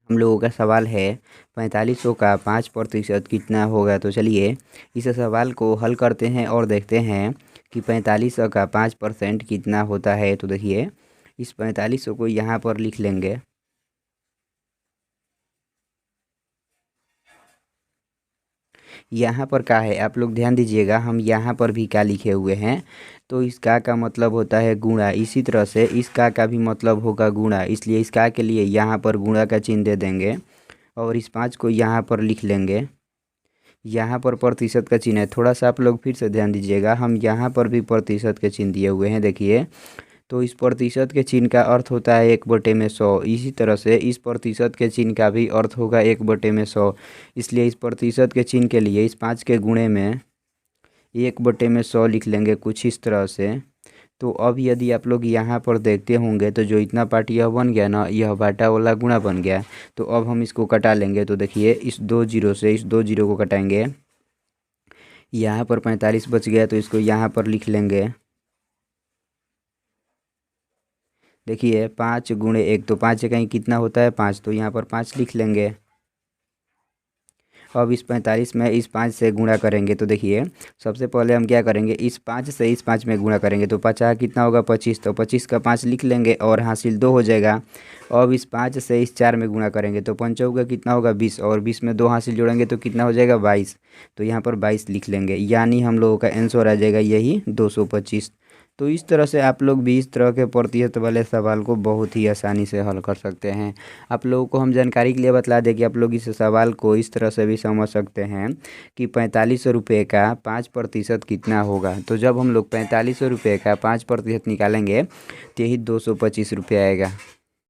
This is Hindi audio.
हम लोगों का सवाल है 4500 का 5% कितना होगा। तो चलिए इस सवाल को हल करते हैं और देखते हैं कि 4500 का 5% कितना होता है। तो देखिए इस 4500 को यहाँ पर लिख लेंगे। यहाँ पर क्या है आप लोग ध्यान दीजिएगा, हम यहाँ पर भी क्या लिखे हुए हैं। तो इस का मतलब होता है गुणा, इसी तरह से इस का भी मतलब होगा गुणा, इसलिए इस के लिए यहाँ पर गुणा का चिन्ह दे देंगे और इस 5 को यहाँ पर लिख लेंगे। यहाँ पर प्रतिशत का चिन्ह है, थोड़ा सा आप लोग फिर से ध्यान दीजिएगा, हम यहाँ पर भी प्रतिशत के चिन्ह दिए हुए हैं देखिए। तो इस प्रतिशत के चिन्ह का अर्थ होता है 1/100। इसी तरह से इस प्रतिशत के चिन्ह का भी अर्थ होगा 1/100। इसलिए इस प्रतिशत के चिन्ह के लिए इस 5 के गुणे में 1/100 लिख लेंगे कुछ इस तरह से। तो अब यदि आप लोग यहाँ पर देखते होंगे तो जो इतना पार्ट यह बन गया ना, यह बाटा वाला गुणा बन गया। तो अब हम इसको कटा लेंगे। तो देखिए इस 2 जीरो से इस 2 जीरो को कटाएंगे, यहाँ पर 45 बच गया तो इसको यहाँ पर लिख लेंगे। देखिए 5 × 1, तो 5 कहीं कितना होता है 5, तो यहाँ पर 5 लिख लेंगे। अब इस 45 में इस 5 से गुणा करेंगे। तो देखिए सबसे पहले हम क्या करेंगे, इस 5 से इस 5 में गुणा करेंगे तो 50 कितना होगा 25, तो 25 का 5 लिख लेंगे और हासिल 2 हो जाएगा। अब इस 5 से इस 4 में गुणा करेंगे तो 5 का कितना होगा 20 और 20 में 2 हासिल जोड़ेंगे तो कितना हो जाएगा 22। तो यहाँ पर 22 लिख लेंगे, यानी हम लोगों का आंसर आ जाएगा यही 225। तो इस तरह से आप लोग भी इस तरह के प्रतिशत वाले सवाल को बहुत ही आसानी से हल कर सकते हैं। आप लोगों को हम जानकारी के लिए बता दें कि आप लोग इस सवाल को इस तरह से भी समझ सकते हैं कि 4500 रुपये का 5% कितना होगा। तो जब हम लोग 4500 रुपये का 5% निकालेंगे तो यही 225 रुपये आएगा।